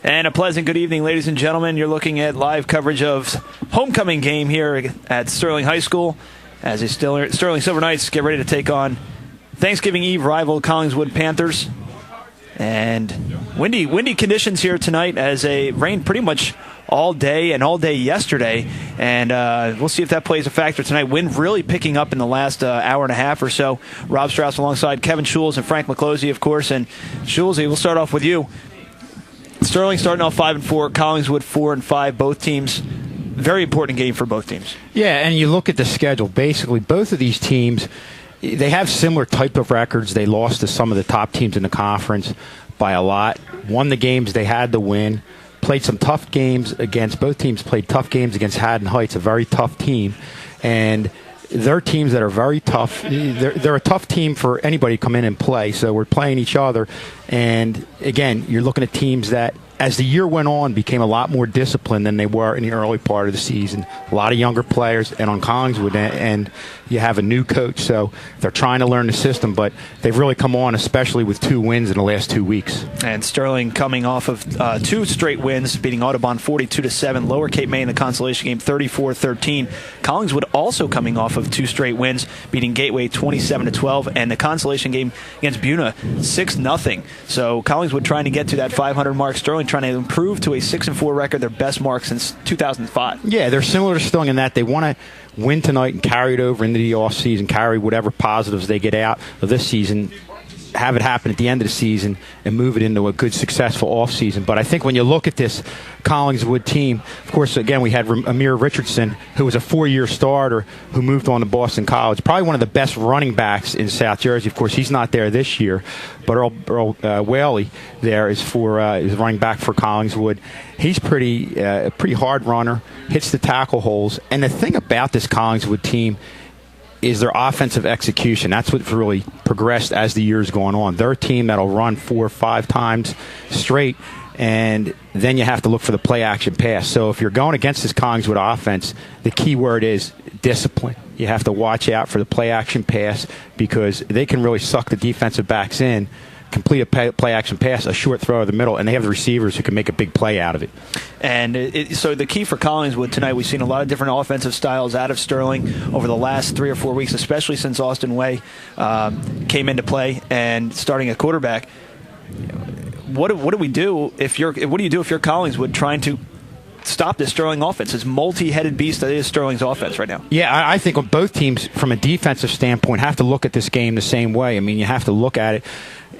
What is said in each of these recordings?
And a pleasant good evening, ladies and gentlemen. You're looking at live coverage of homecoming game here at Sterling High School as the Sterling Silver Knights get ready to take on Thanksgiving Eve rival Collingswood Panthers. And windy conditions here tonight as it rained pretty much all day and all day yesterday. And we'll see if that plays a factor tonight. Wind really picking up in the last hour and a half or so. Rob Strauss alongside Kevin Schulz and Frank McClosey, of course. And Schulz, we'll start off with you. Sterling starting off 5-4, Collingswood 4-5. Both teams, very important game for both teams. Yeah, and you look at the schedule. Basically, both of these teams, they have similar type of records. They lost to some of the top teams in the conference by a lot. Won the games they had to win. Played some tough games against, both teams played tough games against Haddon Heights, a very tough team. And they're teams that are very tough. They're a tough team for anybody to come in and play. So we're playing each other. And, again, you're looking at teams that, as the year went on, became a lot more disciplined than they were in the early part of the season. A lot of younger players, and on Collingswood, and you have a new coach, so they're trying to learn the system, but they've really come on, especially with 2 wins in the last 2 weeks. And Sterling coming off of 2 straight wins, beating Audubon 42-7, Lower Cape May in the consolation game 34-13. Collingswood also coming off of 2 straight wins, beating Gateway 27-12, and the consolation game against Buna 6-0. So Collingswood trying to get to that 500 mark. Sterling trying to improve to a 6-4 record, their best mark since 2005. Yeah, they're similar to Sterling in that they want to win tonight and carry it over into the offseason, carry whatever positives they get out of this season, have it happen at the end of the season, and move it into a good, successful offseason. But I think when you look at this Collingswood team, of course, again, we had Amir Richardson, who was a 4-year starter who moved on to Boston College. Probably one of the best running backs in South Jersey. Of course, he's not there this year, but Earl Whaley there is running back for Collingswood. He's a pretty hard runner, hits the tackle holes. And the thing about this Collingswood team is their offensive execution. That's what's really progressed as the year's gone on. They're a team that'll run 4 or 5 times straight, and then you have to look for the play-action pass. So if you're going against this Collingswood offense, the key word is discipline. You have to watch out for the play-action pass because they can really suck the defensive backs in, complete a play-action pass, a short throw of the middle, and they have the receivers who can make a big play out of it. And so the key for Collingswood tonight, we've seen a lot of different offensive styles out of Sterling over the last 3 or 4 weeks, especially since Austin Way came into play and starting at quarterback. What do we do if you're Collingswood trying to stop this Sterling offense? It's multi-headed beast that is Sterling's offense right now. Yeah, I think both teams, from a defensive standpoint, have to look at this game the same way. I mean, you have to look at it.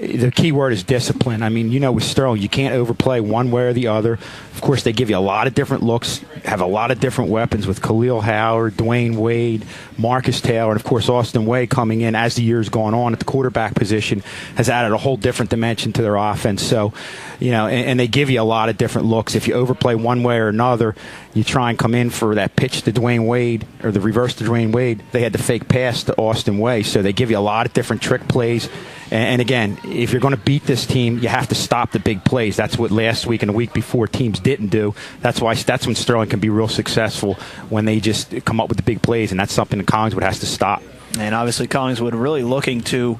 The key word is discipline. I mean, with Sterling, you can't overplay one way or the other. Of course, they give you a lot of different looks, have a lot of different weapons with Khalil Howard, Dwayne Wade, Marcus Taylor, and, of course, Austin Way coming in as the year's gone on at the quarterback position has added a whole different dimension to their offense. So, and they give you a lot of different looks. If you overplay one way or another, you try and come in for that pitch to Dwayne Wade or the reverse to Dwayne Wade. They had the fake pass to Austin Way. So they give you a lot of different trick plays. And again, if you're going to beat this team, you have to stop the big plays. That's what last week and the week before teams didn't do. That's when Sterling can be real successful, when they just come up with the big plays, and that's something that Collingswood has to stop. And obviously Collingswood really looking to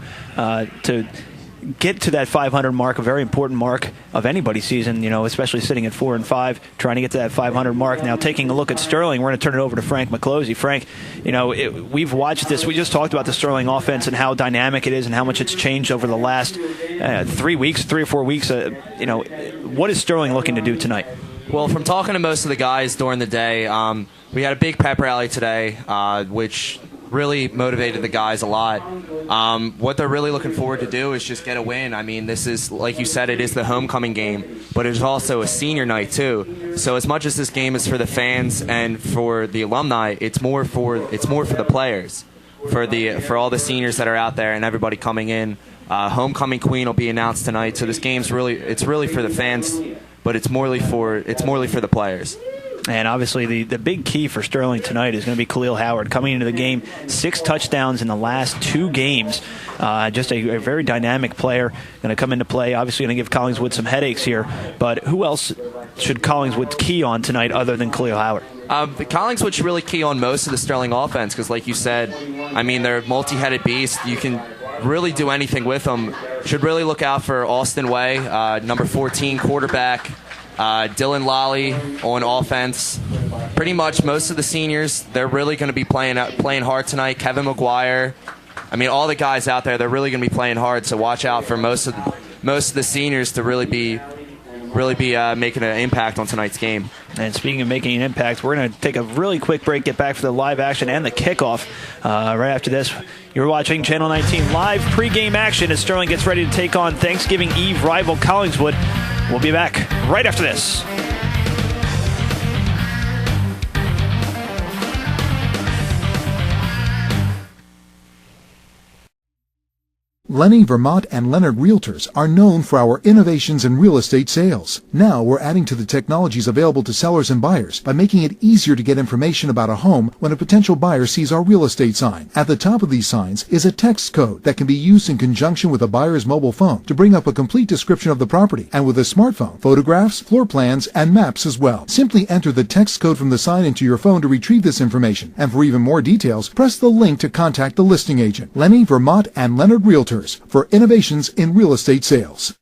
get to that 500 mark, a very important mark of anybody's season, especially sitting at 4-5, trying to get to that 500 mark. Now, taking a look at Sterling, we're going to turn it over to Frank McClosey. Frank, we've watched this. We just talked about the Sterling offense and how dynamic it is and how much it's changed over the last 3 or 4 weeks. What is Sterling looking to do tonight? Well, from talking to most of the guys during the day, we had a big pep rally today, which really motivated the guys a lot. What they're really looking forward to do is just get a win. I mean, this is, like you said, it is the homecoming game, but it's also a senior night too. So as much as this game is for the fans and for the alumni, it's more for the players, for all the seniors that are out there and everybody coming in. Homecoming queen will be announced tonight. So this game's really for the fans, but it's morely for the players. And obviously the big key for Sterling tonight is going to be Khalil Howard coming into the game. 6 touchdowns in the last 2 games. Just a very dynamic player going to come into play. Obviously going to give Collingswood some headaches here. But who else should Collingswood key on tonight other than Khalil Howard? Collingswood should really key on most of the Sterling offense because, like you said, I mean, they're multi-headed beasts. You can really do anything with them. should really look out for Austin Way, number 14 quarterback, Dylan Lally on offense. Pretty much most of the seniors, they're really going to be playing hard tonight. Kevin McGuire, I mean, all the guys out there, they're really going to be playing hard. So watch out for most of the seniors to really be making an impact on tonight's game. And speaking of making an impact, we're going to take a really quick break, get back for the live action and the kickoff right after this. You're watching Channel 19 live pregame action as Sterling gets ready to take on Thanksgiving Eve rival Collingswood. We'll be back right after this. Lenny, Vermont, and Leonard Realtors are known for our innovations in real estate sales. Now we're adding to the technologies available to sellers and buyers by making it easier to get information about a home when a potential buyer sees our real estate sign. At the top of these signs is a text code that can be used in conjunction with a buyer's mobile phone to bring up a complete description of the property, and with a smartphone, photographs, floor plans, and maps as well. Simply enter the text code from the sign into your phone to retrieve this information, and for even more details, press the link to contact the listing agent. Lenny, Vermont, and Leonard Realtors, for innovations in real estate sales.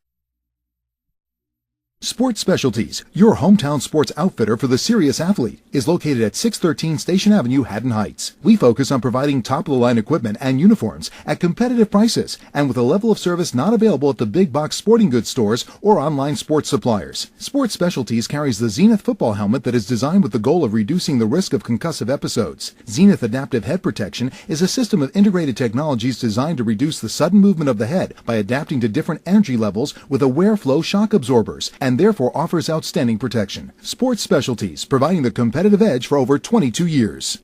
Sports Specialties, your hometown sports outfitter for the serious athlete, is located at 613 Station Avenue, Haddon Heights. We focus on providing top-of-the-line equipment and uniforms at competitive prices and with a level of service not available at the big box sporting goods stores or online sports suppliers. Sports Specialties carries the Zenith football helmet that is designed with the goal of reducing the risk of concussive episodes. Zenith Adaptive Head Protection is a system of integrated technologies designed to reduce the sudden movement of the head by adapting to different energy levels with aware flow shock absorbers, and therefore offers outstanding protection. Sports Specialties, providing the competitive edge for over 22 years.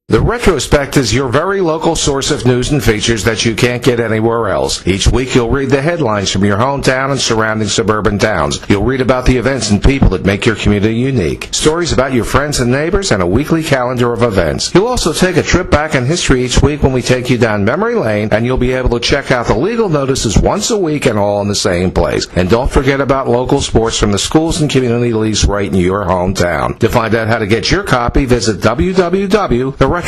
The Retrospect is your very local source of news and features that you can't get anywhere else. Each week you'll read the headlines from your hometown and surrounding suburban towns. You'll read about the events and people that make your community unique. Stories about your friends and neighbors, and a weekly calendar of events. You'll also take a trip back in history each week when we take you down memory lane, and you'll be able to check out the legal notices once a week and all in the same place. And don't forget about local sports from the schools and community leagues right in your hometown. To find out how to get your copy, visit www.theretrospect.com.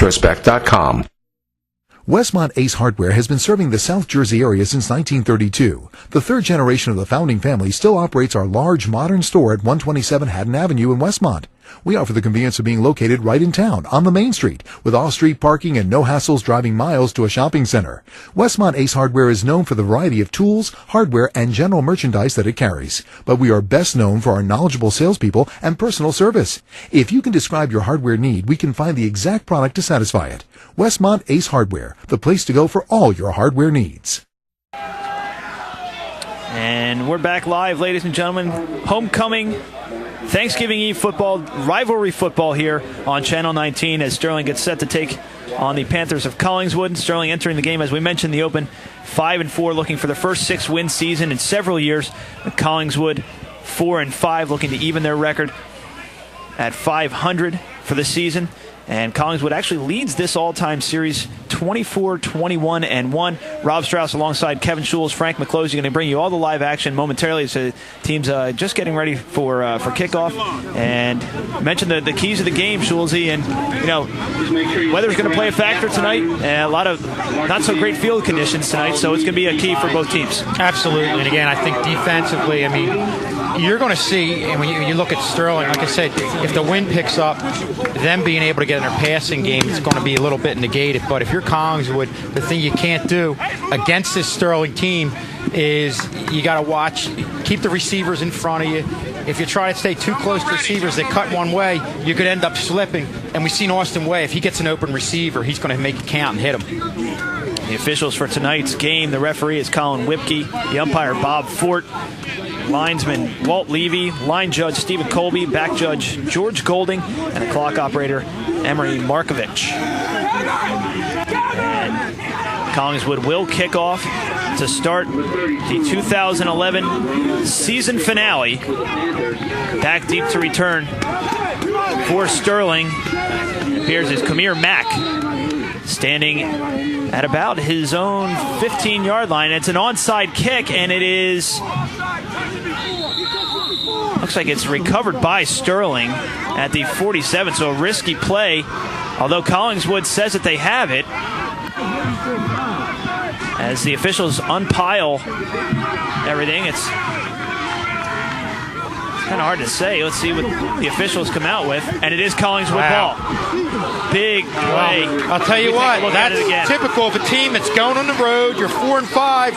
Westmont Ace Hardware has been serving the South Jersey area since 1932. The third generation of the founding family still operates our large modern store at 127 Haddon Avenue in Westmont. We offer the convenience of being located right in town on the main street with off-street parking and no hassles driving miles to a shopping center. Westmont Ace Hardware is known for the variety of tools, hardware, and general merchandise that it carries. But we are best known for our knowledgeable salespeople and personal service. If you can describe your hardware need, we can find the exact product to satisfy it. Westmont Ace Hardware, the place to go for all your hardware needs. And we're back live, ladies and gentlemen. Homecoming Thanksgiving Eve football, rivalry football here on Channel 19 as Sterling gets set to take on the Panthers of Collingswood. Sterling entering the game, as we mentioned, the open 5-4, looking for the first 6-win season in several years. Collingswood 4-5, looking to even their record at 500 for the season. And Collingswood actually leads this all-time series 24-21-1. Rob Strauss alongside Kevin Schules, Frank McClosey, going to bring you all the live action momentarily. So teams just getting ready for kickoff. And mentioned the keys of the game, Schulesy, and weather's going to play a factor tonight. And a lot of not so great field conditions tonight, so it's going to be a key for both teams. Absolutely. And again, I think defensively, you're going to see, and when you look at Sterling, like I said, if the wind picks up, them being able to get in their passing game is going to be a little bit negated. But if you're Collingswood, the thing you can't do against this Sterling team is you got to watch, keep the receivers in front of you. If you try to stay too close to receivers, they cut one way, you could end up slipping. And we've seen Austin Way, if he gets an open receiver, he's going to make it count and hit him. The officials for tonight's game, the referee is Colin Whipke, the umpire Bob Fort, linesman Walt Levy, line judge Stephen Colby, back judge George Golding, and the clock operator Emery Markovich. And Collingswood will kick off to start the 2011 season finale. Back deep to return for Sterling appears as Kamir Mack, standing at about his own 15-yard line. It's an onside kick, and it is... looks like it's recovered by Sterling at the 47, so a risky play, although Collingswood says that they have it. As the officials unpile everything, it's kind of hard to say. Let's see what the officials come out with, and it is Collingswood ball. Big play. Well, I'll tell you what, that's typical of a team that's going on the road. You're 4-5,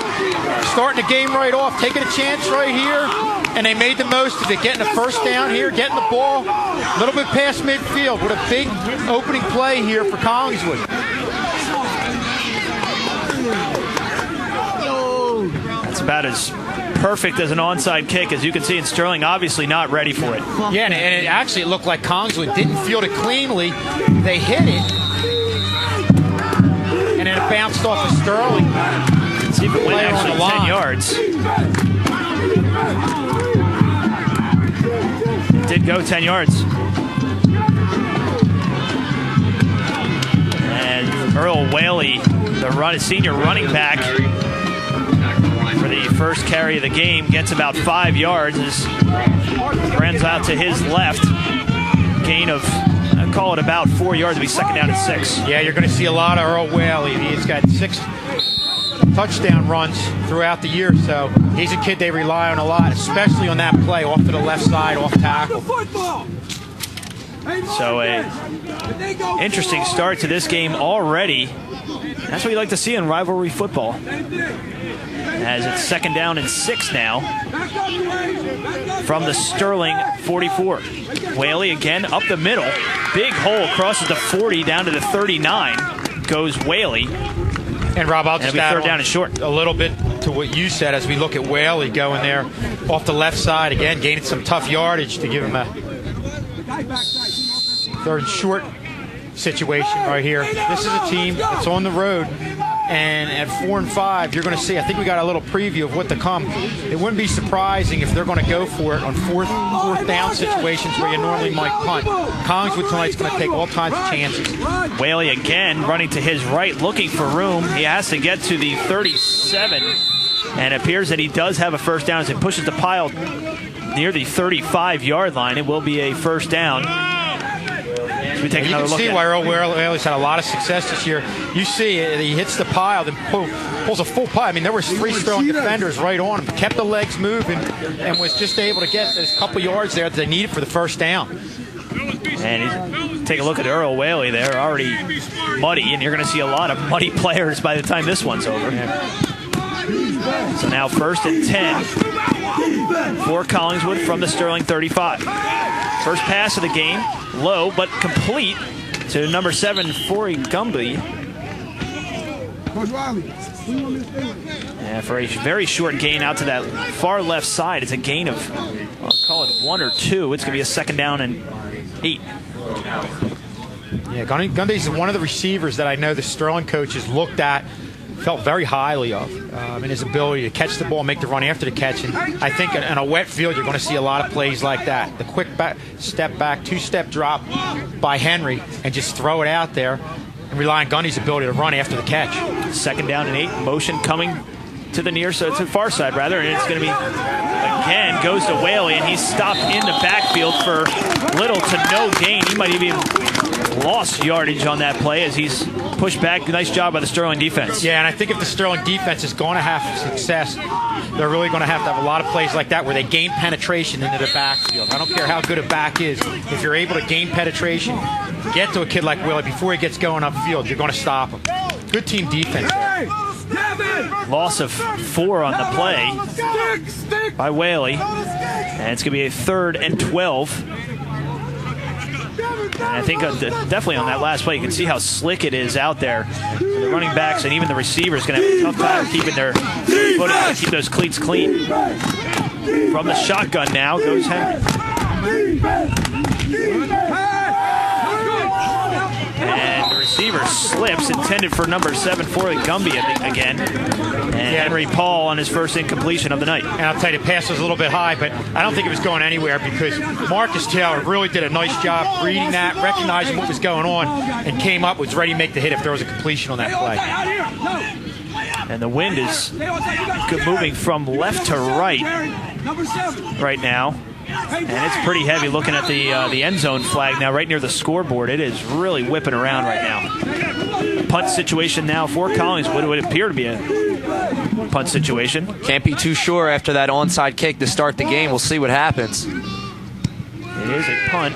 starting the game right off, taking a chance right here, and they made the most of it, getting the first down here, getting the ball a little bit past midfield. What a big opening play here for Collingswood. That's about as perfect as an onside kick as you can see, and Sterling obviously not ready for it. Yeah, and it actually looked like Collingswood didn't field it cleanly. They hit it, and then it bounced off of Sterling. Let's see if it went actually 10 yards. It did go 10 yards. And Earl Whaley, the senior running back, for the first carry of the game, gets about 5 yards as runs out to his left. Gain of, I'd call it about 4 yards. It'll be second down and 6. Yeah, you're going to see a lot of Earl Whaley. He's got 6 touchdown runs throughout the year, so he's a kid they rely on a lot, especially on that play off to the left side, off tackle. So a interesting start to this game already. That's what you like to see in rivalry football. As it's second down and 6 now from the Sterling 44. Whaley again up the middle. Big hole, crosses the 40 down to the 39. Goes Whaley. And Rob, I'll just add third down and short a little bit to what you said as we look at Whaley going there off the left side. Again, gaining some tough yardage to give him a third and short situation right here. This is a team that's on the road, and at 4-5, you're going to see, I think we got a little preview of what to come. It wouldn't be surprising if they're going to go for it on fourth down situations where you normally might punt. Collingswood tonight's going to take all kinds of chances. Whaley again running to his right, looking for room. He has to get to the 37, and it appears that he does have a first down as he pushes the pile near the 35-yard line. It will be a first down. We take you can see why Earl Whaley's had a lot of success this year. You see he hits the pile, then pulls a full pile. I mean, there was 3 Sterling defenders right on him, kept the legs moving, and was just able to get a couple yards there that they needed for the first down. And take a look at Earl Whaley there, already muddy, and you're going to see a lot of muddy players by the time this one's over. Yeah. So now first and 10 for Collingswood from the Sterling 35. First pass of the game, low but complete to number 7, Forey Gumby. Yeah, for a very short gain out to that far left side. It's a gain of, I'll call it 1 or 2. It's going to be a second down and 8. Yeah, Gundy's one of the receivers that I know the Sterling coaches looked at, felt very highly of, in his ability to catch the ball, make the run after the catch. And I think in a wet field, you're going to see a lot of plays like that. The quick step back, 2-step drop by Henry, and just throw it out there and rely on Gundy's ability to run after the catch. Second down and 8, motion coming to the near side, to the far side rather, and it's going to be, again, goes to Whaley, and he's stopped in the backfield for little to no gain. He might even lost yardage on that play as he's pushed back. Nice job by the Sterling defense. Yeah, and I think if the Sterling defense is going to have success, they're really going to have a lot of plays like that where they gain penetration into the backfield. I don't care how good a back is. If you're able to gain penetration, get to a kid like Willie before he gets going upfield, you're going to stop him. Good team defense there. Loss of 4 on the play by Whaley. And it's going to be a 3rd and 12. And I think definitely on that last play, you can see how slick it is out there. The running backs and even the receivers going to have a tough time keeping their foot out and keep those cleats clean. From the shotgun now goes Henry. And the receiver slips, intended for number 7, Forey Gumby again. And Henry Paul on his first incompletion of the night. And I'll tell you, the pass was a little bit high, but I don't think it was going anywhere because Marcus Taylor really did a nice job reading that, recognizing what was going on, and came up, was ready to make the hit if there was a completion on that play. And the wind is moving from left to right now. And it's pretty heavy looking at the end zone flag now right near the scoreboard. It is really whipping around right now. Punt situation now for Collingswood. It would appear to be a punt situation. Can't be too sure after that onside kick to start the game. We'll see what happens. It is a punt,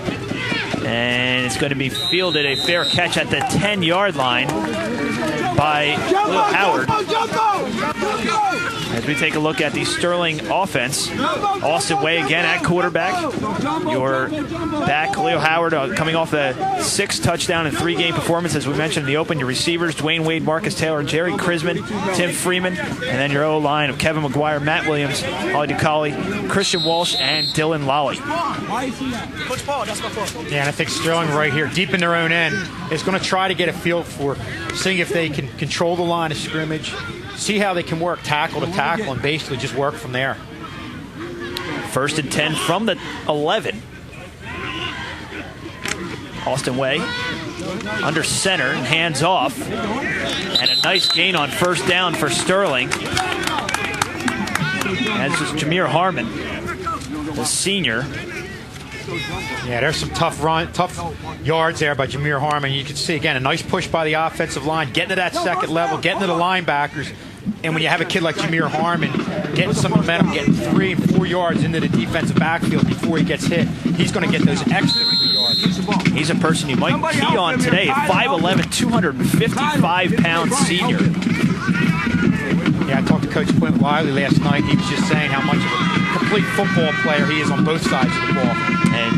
and it's going to be fielded, a fair catch at the 10-yard line by Will Howard. As we take a look at the Sterling offense, Austin Way again at quarterback. Your back, Khalil Howard, coming off a 6-touchdown and 3-game performance, as we mentioned in the open. Your receivers, Dwayne Wade, Marcus Taylor, Jerry Chrisman, Tim Freeman, and then your O-line of Kevin McGuire, Matt Williams, Ollie DeCauley, Christian Walsh, and Dylan Lawley. Coach Paul, that's my fault. Yeah, and I think Sterling right here, deep in their own end, is going to try to get a feel for seeing if they can control the line of scrimmage, see how they can work tackle to tackle, and basically just work from there. 1st and 10 from the 11. Austin Way under center and hands off. And a nice gain on 1st down for Sterling. As is Jameer Harmon, the senior. Yeah, there's some tough yards there by Jameer Harmon. You can see, again, a nice push by the offensive line, getting to that second level, getting to the linebackers. And when you have a kid like Jameer Harmon getting some momentum, getting 3 and 4 yards into the defensive backfield before he gets hit, he's going to get those extra 3 yards. He's a person you might key on today, 5'11", 255-pound senior. Yeah, I talked to Coach Quint Wiley last night. He was just saying how much of a complete football player he is on both sides of the ball. And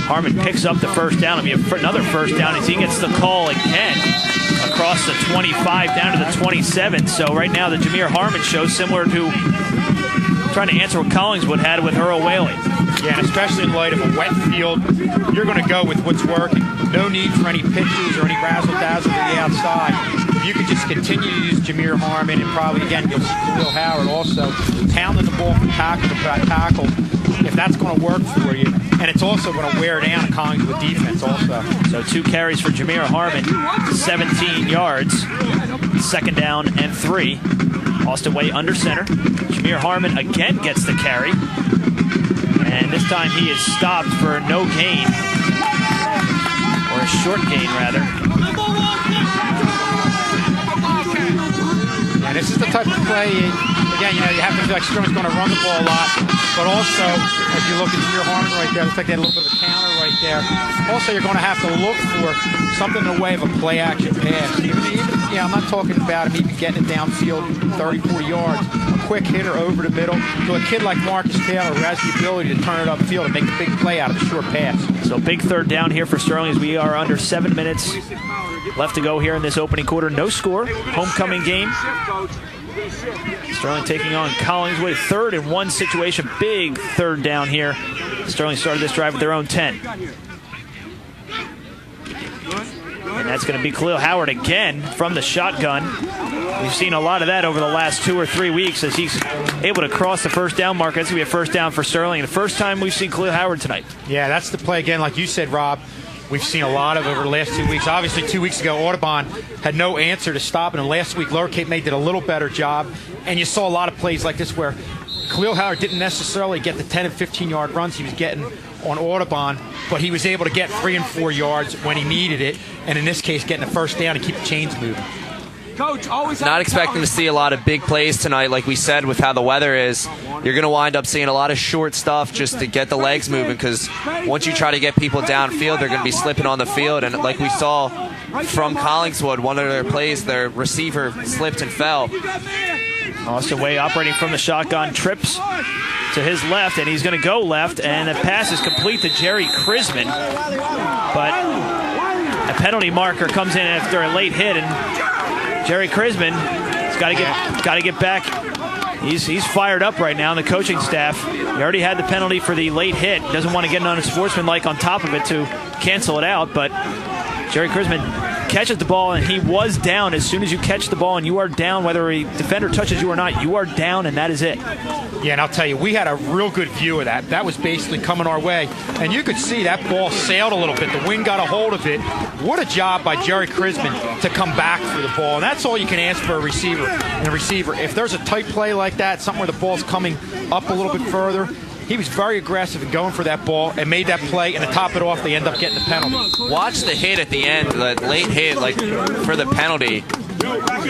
Harmon picks up the 1st down. It'll be another 1st down as he gets the call again across the 25 down to the 27. So right now the Jameer Harmon show, similar to trying to answer what Collingswood had with Earl Whaley. Yeah, and especially in light of a wet field, you're going to go with what's working. No need for any pitches or any razzle-dazzle to the outside. If you could just continue to use Jameer Harmon, and probably, again, you'll see Khalil Howard also pounding the ball from tackle to tackle, if that's going to work for you. And it's also going to wear down a Collingswood defense also. So 2 carries for Jameer Harmon, 17 yards, 2nd down and 3. Austin Way under center. Jameer Harmon again gets the carry. And this time he is stopped for no gain, or a short gain, rather. And this is the type of play, again, you have to feel like Sterling's going to run the ball a lot, but also, as you look at Jameer Harmon right there, looks like they had a little bit of a counter right there. Also, you're going to have to look for something in the way of a play-action pass. Even, I'm not talking about him even getting it downfield 30, 40 yards. A quick hitter over the middle to a kid like Marcus Taylor who has the ability to turn it upfield and make a big play out of a short pass. So big 3rd down here for Sterling as we are under 7 minutes left to go here in this opening quarter. No score. Homecoming game. Sterling taking on Collingswood. 3rd and 1 situation. Big 3rd down here. Sterling started this drive with their own 10. And that's going to be Khalil Howard again from the shotgun. We've seen a lot of that over the last 2 or 3 weeks as he's able to cross the 1st down mark. That's going to be a 1st down for Sterling. And the first time we've seen Khalil Howard tonight. Yeah, that's the play again. Like you said, Rob, we've seen a lot of over the last 2 weeks. Obviously, 2 weeks ago, Audubon had no answer to stopping him. Last week, Lower Cape May did a little better job. And you saw a lot of plays like this where Khalil Howard didn't necessarily get the 10 and 15-yard runs he was getting on Audubon, but he was able to get 3 and 4 yards when he needed it, and in this case, getting the 1st down and keep the chains moving. Coach, always not expecting to see a lot of big plays tonight, like we said, with how the weather is. You're going to wind up seeing a lot of short stuff just to get the legs moving, because once you try to get people downfield, they're going to be slipping on the field. And like we saw from Collingswood, one of their plays, their receiver slipped and fell. Austin Way operating from the shotgun, trips to his left, and he's going to go left, and the pass is complete to Jerry Chrisman. But a penalty marker comes in after a late hit, and Jerry Chrisman has got to get back. He's fired up right now, and the coaching staff. He already had the penalty for the late hit. Doesn't want to get unsportsmanlike on top of it to cancel it out, but Jerry Chrisman catches the ball, and he was down. As soon as you catch the ball and you are down, whether a defender touches you or not, you are down, and that is it. Yeah, and I'll tell you, we had a real good view of that. That was basically coming our way, and you could see that ball sailed a little bit. The wind got a hold of it. What a job by Jerry Chrisman to come back for the ball, and that's all you can ask for a receiver. And a receiver, if there's a tight play like that, something where the ball's coming up a little bit further, he was very aggressive in going for that ball and made that play, and to top it off, they end up getting the penalty. Watch the hit at the end, the late hit, like for the penalty.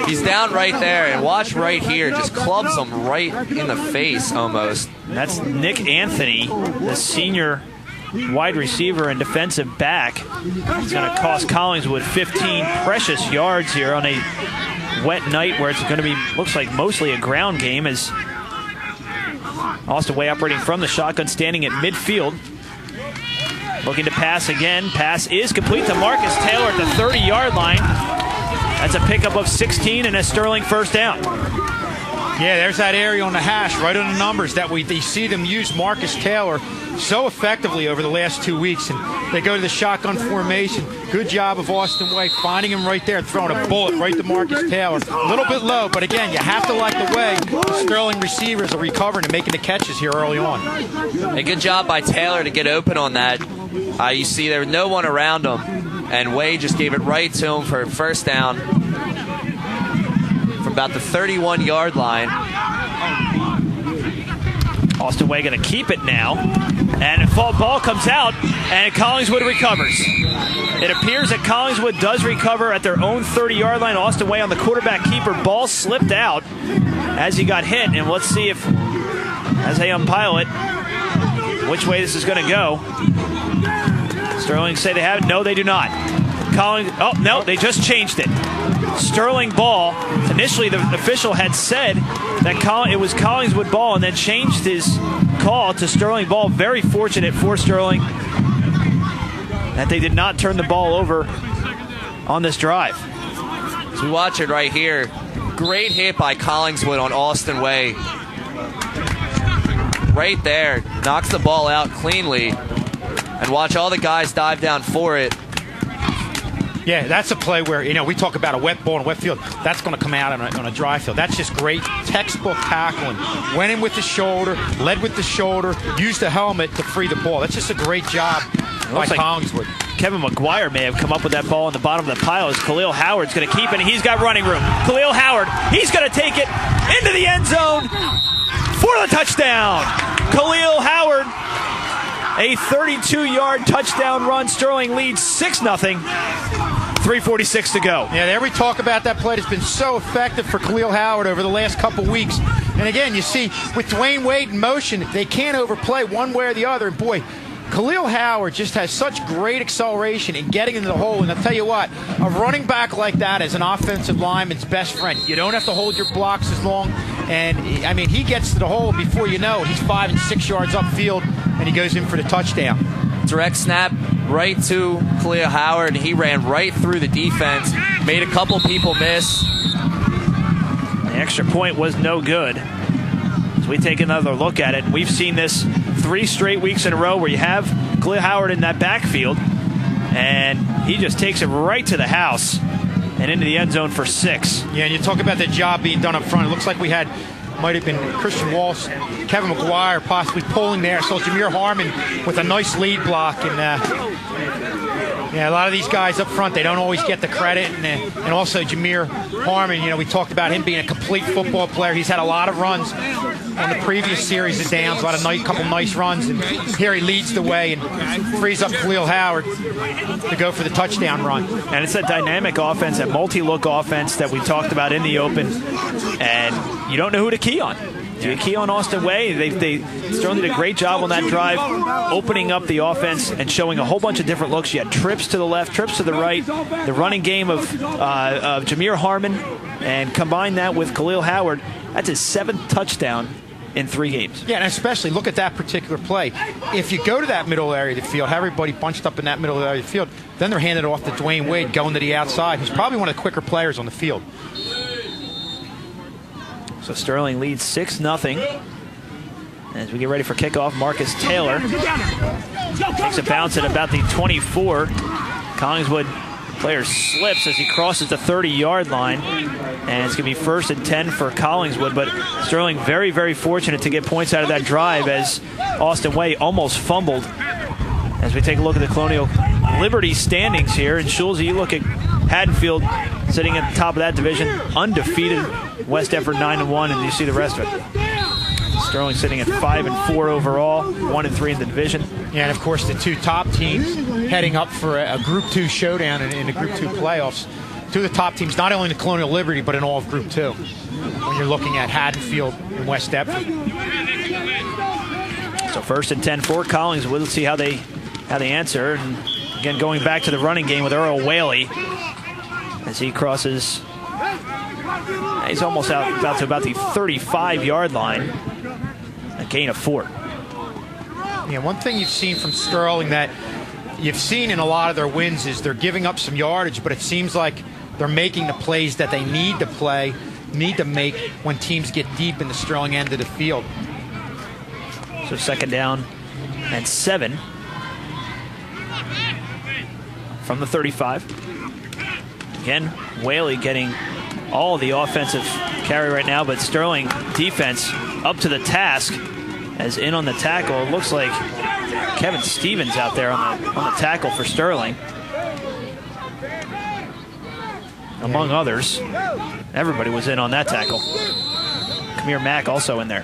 He's down right there, and watch right here, just clubs him right in the face almost. That's Nick Anthony, the senior wide receiver and defensive back. It's going to cost Collingswood 15 precious yards here on a wet night where it's going to be, looks like, mostly a ground game, as Austin Way operating from the shotgun, standing at midfield. Looking to pass again. Pass is complete to Marcus Taylor at the 30-yard line. That's a pickup of 16 and a Sterling first down. Yeah, there's that area on the hash, right on the numbers that they see them use Marcus Taylor so effectively over the last 2 weeks. And they go to the shotgun formation. Good job of Austin Way finding him right there and throwing a bullet right to Marcus Taylor. A little bit low, but again, you have to like the way the Sterling receivers are recovering and making the catches here early on. A good job by Taylor to get open on that. You see there was no one around him, and Way just gave it right to him for a first down from about the 31-yard line. Austin Way going to keep it now, and a ball comes out, and Collingswood recovers. It appears that Collingswood does recover at their own 30-yard line. Austin Way on the quarterback keeper. Ball slipped out as he got hit, and let's see if, as they umpile it, which way this is going to go. Sterling say they have it. No, they do not. Oh, no, they just changed it. Sterling ball. Initially, the official had said that it was Collingswood ball and then changed his call to Sterling ball. Very fortunate for Sterling that they did not turn the ball over on this drive. As we watch it right here, great hit by Collingswood on Austin Way. Right there, knocks the ball out cleanly. And watch all the guys dive down for it. Yeah, that's a play where, we talk about a wet ball in a wet field. That's going to come out on a dry field. That's just great textbook tackling. Went in with the shoulder, led with the shoulder, used the helmet to free the ball. That's just a great job by Collingswood. Kevin McGuire may have come up with that ball in the bottom of the pile, as Khalil Howard's going to keep it, and he's got running room. Khalil Howard, he's going to take it into the end zone for the touchdown. Khalil Howard, a 32-yard touchdown run. Sterling leads 6-0. 3:46 to go. Yeah, there we talk about that play. It's been so effective for Khalil Howard over the last couple weeks. And again, you see, with Dwayne Wade in motion, they can't overplay one way or the other. And boy, Khalil Howard just has such great acceleration in getting into the hole. And I'll tell you what, a running back like that is an offensive lineman's best friend. You don't have to hold your blocks as long. And, I mean, he gets to the hole before you know it. He's 5 and 6 yards upfield, and he goes in for the touchdown. Direct snap right to Khalil Howard. He ran right through the defense, made a couple people miss. The extra point was no good. As we take another look at it, we've seen this 3 straight weeks in a row where you have Khalil Howard in that backfield, and he just takes it right to the house and into the end zone for 6. Yeah, and you talk about the job being done up front. It looks like we had, might have been Christian Walsh, Kevin McGuire possibly pulling there. So Jameer Harmon with a nice lead block. And a lot of these guys up front, they don't always get the credit. And also Jameer Harmon, we talked about him being a complete football player. He's had a lot of runs on the previous series of downs, couple nice runs. And here he leads the way and frees up Khalil Howard to go for the touchdown run. And it's a dynamic offense, a multi-look offense that we talked about in the open. And you don't know who to key on. Do you key on Austin Way? Sterling did a great job on that drive, opening up the offense and showing a whole bunch of different looks. You had trips to the left, trips to the right, the running game of Jameer Harmon, and combine that with Khalil Howard. That's his 7th touchdown in 3 games. Yeah, and especially look at that particular play. If you go to that middle area of the field, have everybody bunched up in that middle area of the field, then they're handing it off to Dwayne Wade going to the outside. He's probably one of the quicker players on the field. So Sterling leads 6-0. As we get ready for kickoff, Marcus Taylor takes a bounce at about the 24. Collingswood player slips as he crosses the 30-yard line. And it's going to be 1st and 10 for Collingswood. But Sterling very, very fortunate to get points out of that drive as Austin Way almost fumbled. As we take a look at the Colonial Liberty standings here. And Schulze, you look at Haddonfield sitting at the top of that division, undefeated. West Effort 9-1, and you see the rest of it. Sterling sitting at 5-4 overall, 1-3 in the division. Yeah, and of course the 2 top teams heading up for a Group 2 showdown in the Group 2 playoffs. two of the top teams, not only in the Colonial Liberty, but in all of Group 2, when you're looking at Haddonfield and West Deptford. So 1st and 10 for Collingswood. Let's see how they answer. And again, going back to the running game with Earl Whaley as he crosses. He's almost out to about the 35-yard line. A gain of 4. Yeah, one thing you've seen from Sterling that you've seen in a lot of their wins is they're giving up some yardage, but it seems like they're making the plays that they need to make when teams get deep in the Sterling end of the field. So 2nd down and 7 from the 35. Again, Whaley getting all the offensive carry right now, but Sterling defense up to the task as in on the tackle. It looks like Kevin Stevens out there on the tackle for Sterling, among others. Everybody was in on that tackle. Kamir Mack also in there.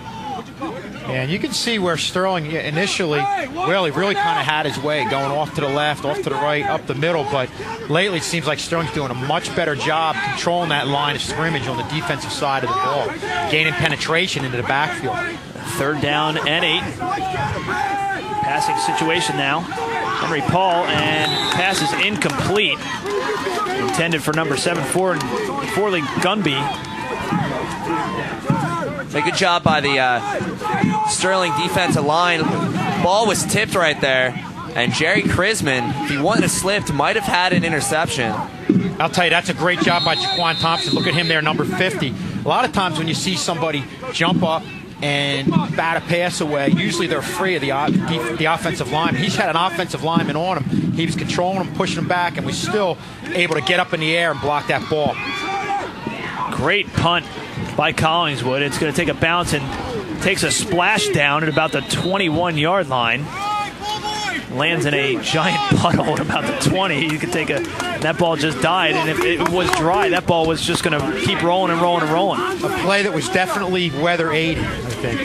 And you can see where Sterling initially, well, he really kind of had his way, going off to the left, off to the right, up the middle. But lately it seems like Sterling's doing a much better job controlling that line of scrimmage on the defensive side of the ball, gaining penetration into the backfield. 3rd down and 8. Passing situation now. Henry Paul, and pass is incomplete. Intended for number 7, Forley Gunby. A good job by the Sterling defensive line. Ball was tipped right there, and Jerry Chrisman, if he wouldn't have slipped, might have had an interception. I'll tell you, that's a great job by Jaquan Thompson. Look at him there, number 50. A lot of times when you see somebody jump up and bat a pass away, usually they're free of the offensive lineman. He's had an offensive lineman on him. He was controlling him, pushing him back, and was still able to get up in the air and block that ball. Great punt by Collingswood. It's going to take a bounce and takes a splash down at about the 21-yard line. Lands in a giant puddle at about the 20. You could take that ball just died, and if it was dry, that ball was just going to keep rolling and rolling and rolling. A play that was definitely weather aided, I think.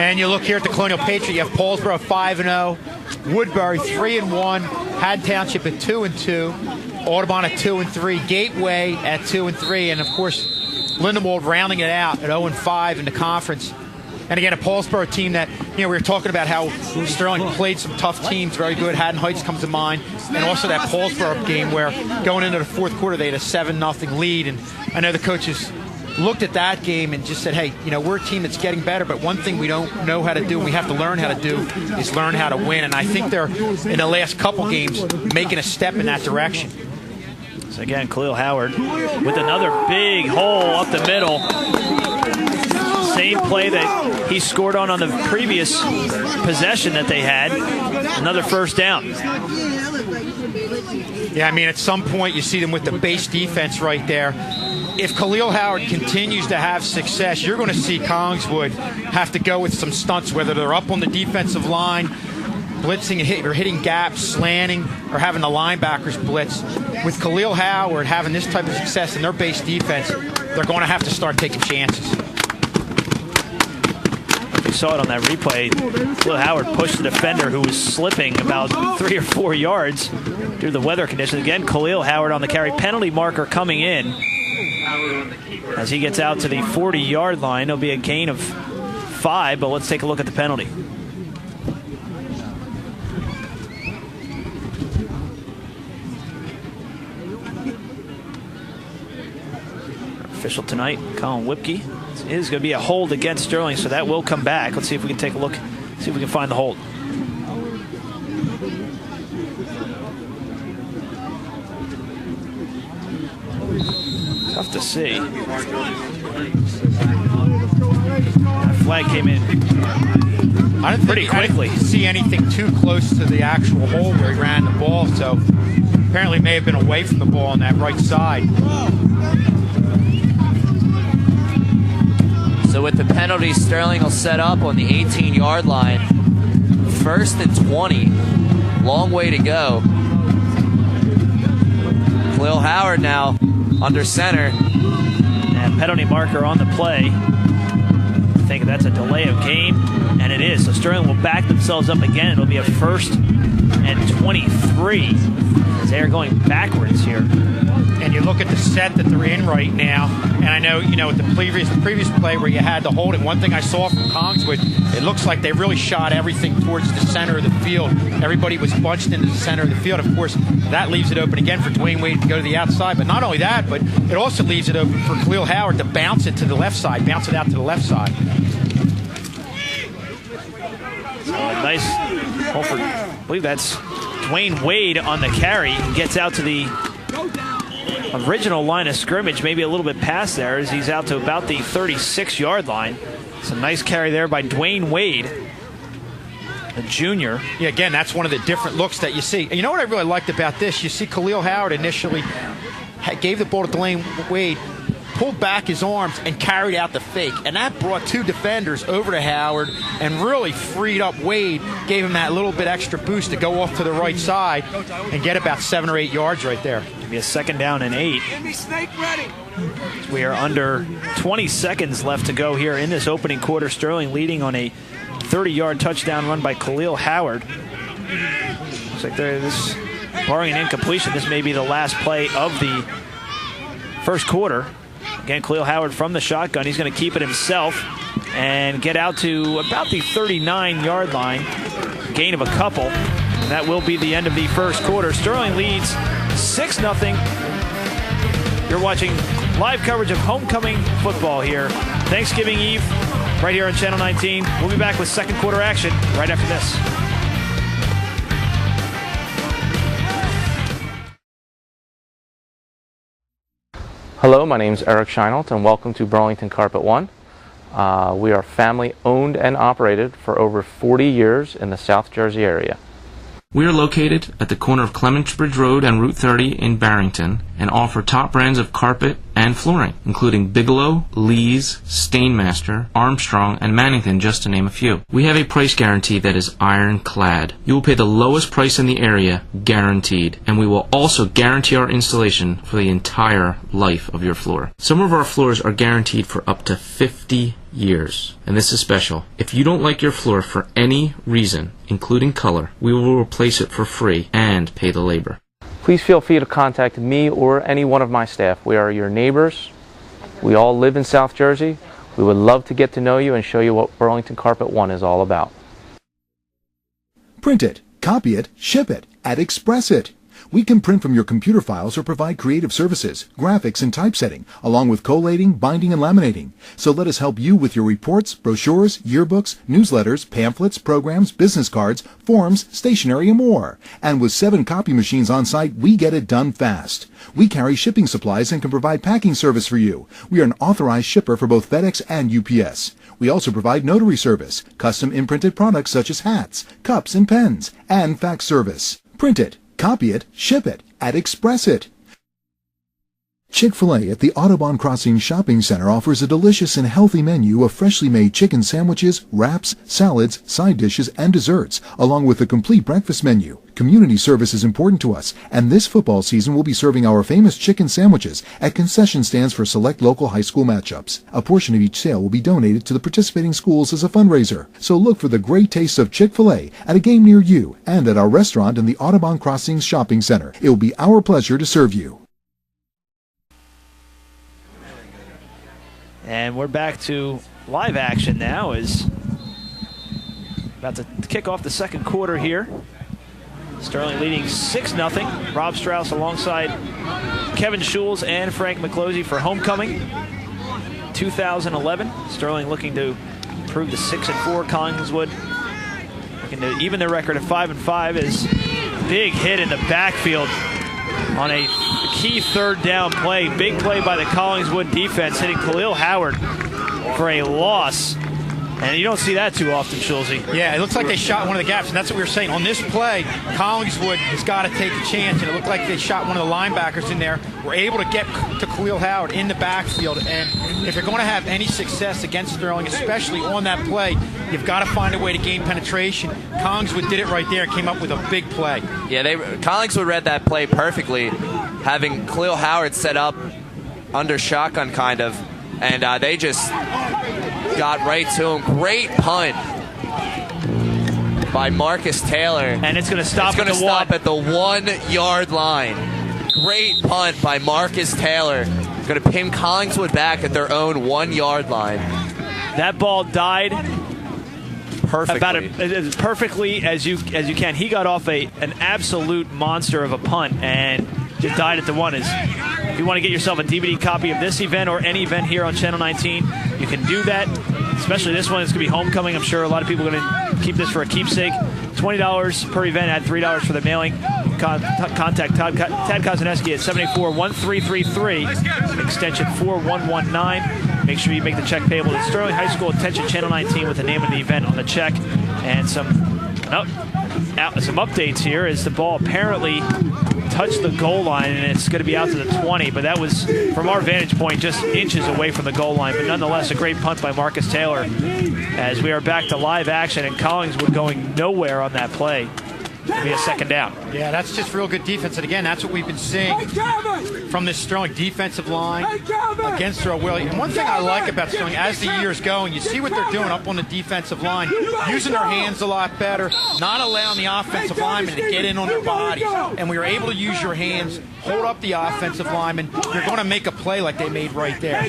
And you look here at the Colonial Patriot, you have Paulsboro 5-0, Woodbury 3-1, Haddon Township at 2-2, Audubon at 2-3, Gateway at 2-3, and of course Lindenwold rounding it out at 0-5 in the conference. And again, a Paulsboro team that, we were talking about how Sterling played some tough teams, very good. Haddon Heights comes to mind, and also that Paulsboro game where going into the 4th quarter they had a 7-0 lead. And I know the coaches looked at that game and just said, hey, we're a team that's getting better, but one thing we don't know how to do and we have to learn how to do is learn how to win. And I think they're, in the last couple games, making a step in that direction. So again, Khalil Howard with another big hole up the middle. Same play that he scored on the previous possession that they had. Another 1st down. Yeah, at some point you see them with the base defense right there. If Khalil Howard continues to have success, you're going to see Collingswood have to go with some stunts, whether they're up on the defensive line, blitzing or hitting gaps, slanting, or having the linebackers blitz. With Khalil Howard having this type of success in their base defense, they're going to have to start taking chances. We saw it on that replay. Khalil Howard pushed the defender who was slipping about 3 or 4 yards due to the weather conditions. Again, Khalil Howard on the carry. Penalty marker coming in. As he gets out to the 40-yard line, it'll be a gain of 5, but let's take a look at the penalty. Official tonight, Colin Whipke. It is going to be a hold against Sterling, so that will come back. Let's see if we can take a look, see if we can find the hold. Tough to see. That flag came in pretty quickly. I didn't see anything too close to the actual hole where he ran the ball, so apparently may have been away from the ball on that right side. So with the penalty, Sterling will set up on the 18-yard line. 1st and 20. Long way to go. Khalil Howard now under center. And penalty marker on the play. I think that's a delay of game, and it is. So Sterling will back themselves up again. It'll be a 1st and 23. As they are going backwards here. And you look at the set that they're in right now, and I know, with the previous play where you had to hold it, one thing I saw from Collingswood, it looks like they really shot everything towards the center of the field. Everybody was bunched into the center of the field. Of course, that leaves it open again for Dwayne Wade to go to the outside. But not only that, but it also leaves it open for Khalil Howard to bounce it to the left side, bounce it out to the left side. Nice. I believe that's Dwayne Wade on the carry. Gets out to the original line of scrimmage, maybe a little bit past there, as he's out to about the 36-yard line. It's a nice carry there by Dwayne Wade, a junior. Yeah, again, that's one of the different looks that you see. And you know what I really liked about this? You see Khalil Howard initially gave the ball to Dwayne Wade, pulled back his arms, and carried out the fake. And that brought two defenders over to Howard and really freed up Wade, gave him that little bit extra boost to go off to the right side and get about 7 or 8 yards right there. Be a 2nd down and 8. We are under 20 seconds left to go here in this opening quarter. Sterling leading on a 30-yard touchdown run by Khalil Howard. Looks like this, barring an incompletion, this may be the last play of the first quarter. Again, Khalil Howard from the shotgun. He's going to keep it himself and get out to about the 39-yard line. Gain of a couple. And that will be the end of the first quarter. Sterling leads 6-0. You're watching live coverage of homecoming football here. Thanksgiving Eve, right here on Channel 19. We'll be back with second quarter action right after this. Hello, my name is Eric Scheinelt, and welcome to Burlington Carpet One. We are family owned and operated for over 40 years in the South Jersey area. We are located at the corner of Clementsbridge Road and Route 30 in Barrington and offer top brands of carpet and flooring, including Bigelow, Lee's, Stainmaster, Armstrong, and Mannington, just to name a few. We have a price guarantee that is ironclad. You will pay the lowest price in the area, guaranteed, and we will also guarantee our installation for the entire life of your floor. Some of our floors are guaranteed for up to 50 years, and this is special. If you don't like your floor for any reason, including color, we will replace it for free and pay the labor. Please feel free to contact me or any one of my staff. We are your neighbors. We all live in South Jersey. We would love to get to know you and show you what Burlington Carpet One is all about. Print it, copy it, ship it, and express it. We can print from your computer files or provide creative services, graphics, and typesetting, along with collating, binding, and laminating. So let us help you with your reports, brochures, yearbooks, newsletters, pamphlets, programs, business cards, forms, stationery, and more. And with 7 copy machines on site, we get it done fast. We carry shipping supplies and can provide packing service for you. We are an authorized shipper for both FedEx and UPS. We also provide notary service, custom imprinted products such as hats, cups, and pens, and fax service. Print it, copy it, ship it, and express it. Chick-fil-A at the Audubon Crossing Shopping Center offers a delicious and healthy menu of freshly made chicken sandwiches, wraps, salads, side dishes, and desserts, along with a complete breakfast menu. Community service is important to us, and this football season we'll be serving our famous chicken sandwiches at concession stands for select local high school matchups. A portion of each sale will be donated to the participating schools as a fundraiser. So look for the great taste of Chick-fil-A at a game near you and at our restaurant in the Audubon Crossing Shopping Center. It will be our pleasure to serve you. And we're back to live action now, as about to kick off the second quarter here. Sterling leading 6-0. Rob Strauss alongside Kevin Schulz and Frank McClosey for homecoming 2011. Sterling looking to improve to 6-4. Collingswood looking to even their record of 5-5. Is big hit in the backfield on a key third down play. Big play by the Collingswood defense, hitting Khalil Howard for a loss. And you don't see that too often, Schulze. Yeah, it looks like they shot one of the gaps, and that's what we were saying. On this play, Collingswood has got to take a chance, and it looked like they shot one of the linebackers in there. We're able to get to Khalil Howard in the backfield, and if you're going to have any success against Sterling, especially on that play, you've got to find a way to gain penetration. Collingswood did it right there and came up with a big play. Yeah, Collingswood read that play perfectly, having Khalil Howard set up under shotgun kind of, and they just got right to him. Great punt. by Marcus Taylor. And it's going to stop at the 1 yard line. Great punt by Marcus Taylor. Going to pin Collingswood back at their own 1 yard line. That ball died perfectly. About as perfectly as you can. He got off an absolute monster of a punt and just died at the 1. If you want to get yourself a DVD copy of this event or any event here on Channel 19, you can do that. Especially this one. It's going to be homecoming. I'm sure a lot of people are going to keep this for a keepsake. $20 per event, add $3 for the mailing. Contact Tad Kozaneski at 784-1333, extension 4119. Make sure you make the check payable to Sterling High School. Attention Channel 19 with the name of the event on the check. And some updates here as the ball apparently touched the goal line, and it's going to be out to the 20, but that was, from our vantage point, just inches away from the goal line. But nonetheless, a great punt by Marcus Taylor as we are back to live action, and Collingswood going nowhere on that play. It'll be a second down. Yeah, that's just real good defense. And again, that's what we've been seeing from this Sterling defensive line against Earl Willie. And one thing I like about Sterling, as the year's going, you see what they're doing up on the defensive line, using their hands a lot better, not allowing the offensive linemen to get in on their bodies. And we were able to use your hands, hold up the offensive lineman. You're going to make a play like they made right there.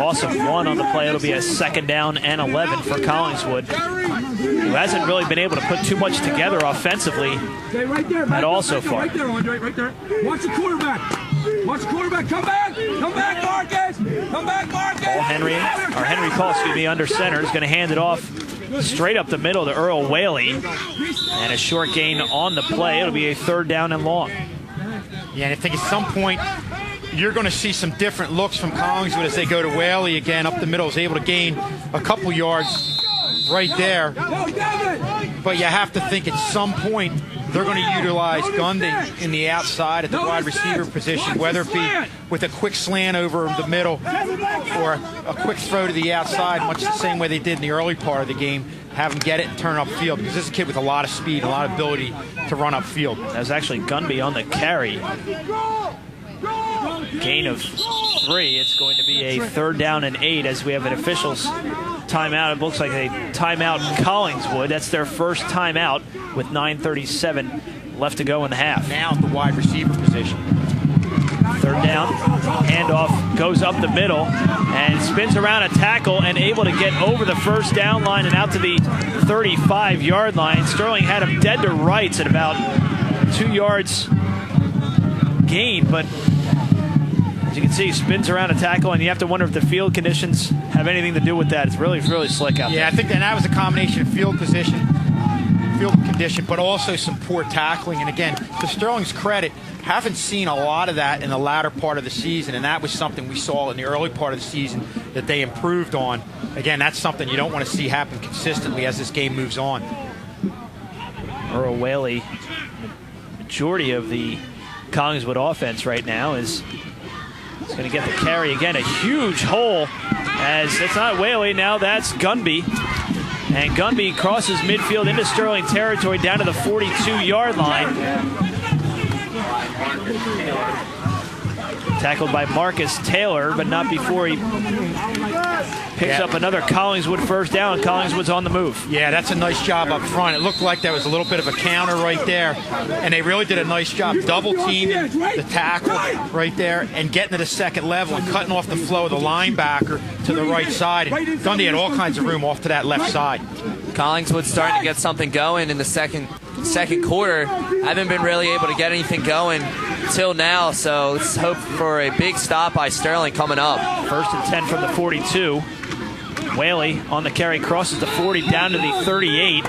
Awesome one on the play. It'll be a second down and 11 for Collingswood, who hasn't really been able to put too much together offensively at all so far. Right there, Andre, right there. Watch the quarterback. Watch the quarterback. Come back. Come back, Marcus. Come back, Marcus. Henry Paul, under center, is going to hand it off straight up the middle to Earl Whaley. And a short gain on the play. It'll be a third down and long. Yeah, and I think at some point you're going to see some different looks from Collingswood as they go to Whaley again up the middle. Is able to gain a couple yards right there. But you have to think at some point they're going to utilize Gundy in the outside at the wide receiver position, whether it be with a quick slant over the middle or a quick throw to the outside, much the same way they did in the early part of the game. Have him get it and turn upfield, because this is a kid with a lot of speed, a lot of ability to run upfield. That was actually Gunby on the carry. Gain of 3. It's going to be a third down and 8 as we have an official's timeout. It looks like a timeout in Collingswood. That's their first timeout with 9:37 left to go in the half. Now at the wide receiver position. Third down, handoff goes up the middle and spins around a tackle and able to get over the first down line and out to the 35-yard line. Sterling had him dead to rights at about 2 yards gain, but as you can see, he spins around a tackle, and you have to wonder if the field conditions have anything to do with that. It's really slick out there. Yeah, I think that was a combination of field condition, but also some poor tackling. And again, to Sterling's credit, haven't seen a lot of that in the latter part of the season, and that was something we saw in the early part of the season that they improved on. Again, that's something you don't want to see happen consistently as this game moves on. Earl Whaley, majority of the Collingswood offense right now is going to get the carry again. A huge hole, as it's not Whaley now, that's Gunby. And Gunby crosses midfield into Sterling territory down to the 42-yard line. Tackled by Marcus Taylor, but not before he picks up another Collingswood first down. Collingswood's on the move. Yeah, that's a nice job up front. It looked like that was a little bit of a counter right there, and they really did a nice job double-teaming the tackle right there and getting to the second level and cutting off the flow of the linebacker to the right side. And Gundy had all kinds of room off to that left side. Collingswood's starting to get something going in the second quarter. Haven't been really able to get anything going till now, so let's hope for a big stop by Sterling coming up. First and 10 from the 42. Whaley on the carry crosses the 40 down to the 38, or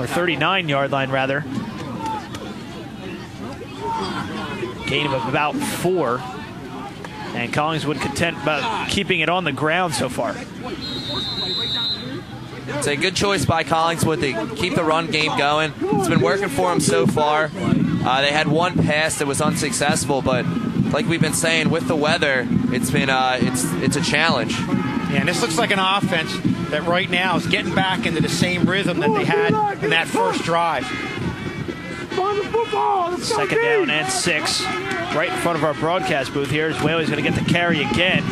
39-yard line rather. Gain of about 4, and Collingswood content about keeping it on the ground so far. It's a good choice by Collingswood to keep the run game going. It's been working for them so far. They had one pass that was unsuccessful, but like we've been saying, with the weather, it's been it's a challenge. Yeah, and this looks like an offense that right now is getting back into the same rhythm that they had in that first drive. Second down and 6. Right in front of our broadcast booth here is Whaley's going to get the carry again.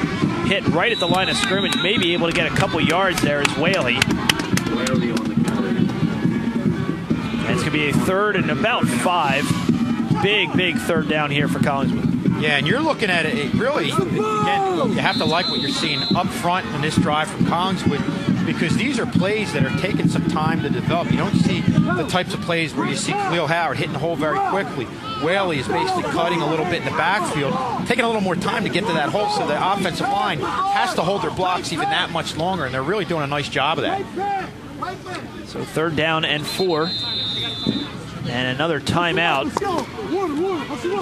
Hit right at the line of scrimmage, maybe able to get a couple yards there is Whaley. going to be a 3rd and about 5. Big third down here for Collingswood. Yeah, and you're looking at it really, again, you have to like what you're seeing up front in this drive from Collingswood, because these are plays that are taking some time to develop. You don't see the types of plays where you see Khalil Howard hitting the hole very quickly. Whaley is basically cutting a little bit in the backfield, taking a little more time to get to that hole, so the offensive line has to hold their blocks even that much longer, and they're really doing a nice job of that. So 3rd down and 4. And another timeout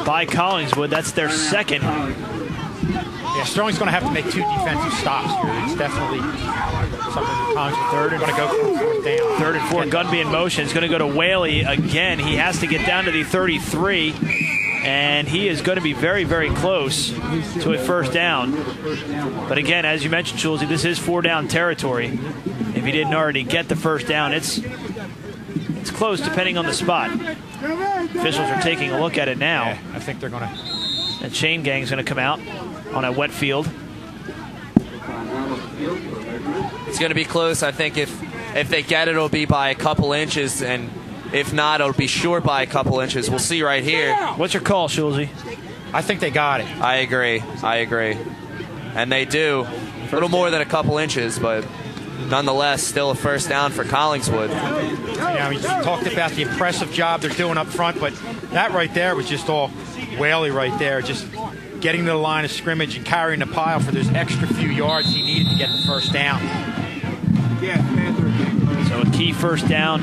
by Collingswood. That's their 2nd. Yeah, Sterling's going to have to make 2 defensive stops here. It's definitely something Collingswood 3rd and going to go for 4th down. 3rd and 4, Gunby in motion. It's going to go to Whaley again. He has to get down to the 33, and he is going to be very close to a 1st down. But again, as you mentioned, Schulze, this is 4-down territory. If he didn't already get the 1st down, it's close depending on the spot. Officials are taking a look at it now. Yeah, I think they're going to. And chain gang's going to come out on a wet field. It's going to be close. I think if they get it, it'll be by a couple inches, and if not, it'll be short by a couple inches. We'll see right here. What's your call, Schulze? I think they got it. I agree. And they do. A little more than a couple inches, but nonetheless, still a 1st down for Collingswood. Yeah, we talked about the impressive job they're doing up front, but that right there was just all Whaley right there, just getting to the line of scrimmage and carrying the pile for those extra few yards he needed to get the 1st down. So a key 1st down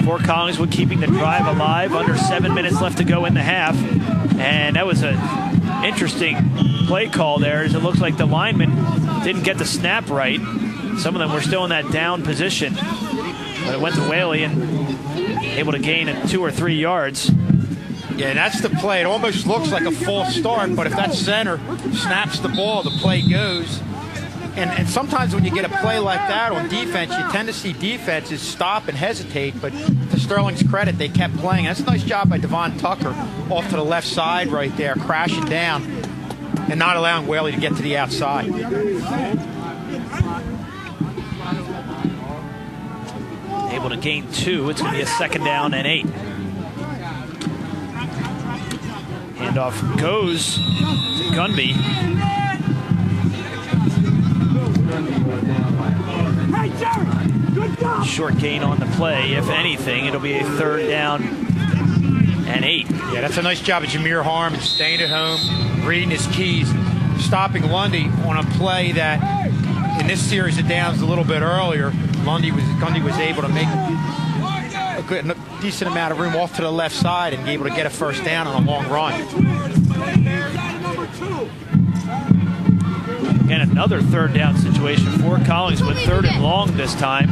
for Collingswood, keeping the drive alive. Under 7 minutes left to go in the half. And that was an interesting play call there, as it looks like the lineman didn't get the snap right. Some of them were still in that down position, but it went to Whaley and able to gain 2 or 3 yards. Yeah, that's the play. It almost looks like a false start, but if that center snaps the ball, the play goes. And sometimes when you get a play like that on defense, you tend to see defenses stop and hesitate, but to Sterling's credit, they kept playing. That's a nice job by Devon Tucker off to the left side right there, crashing down and not allowing Whaley to get to the outside. Able to gain 2. It's going to be a 2nd down and 8. Handoff goes to Gunby. Short gain on the play. If anything, it'll be a 3rd down and 8. Yeah, that's a nice job of Jameer Harm staying at home, reading his keys, stopping Lundy on a play that in this series of downs a little bit earlier, Gundy was able to make a decent amount of room off to the left side and be able to get a 1st down on a long run. Again, another 3rd down situation for Collingswood. 3rd and long this time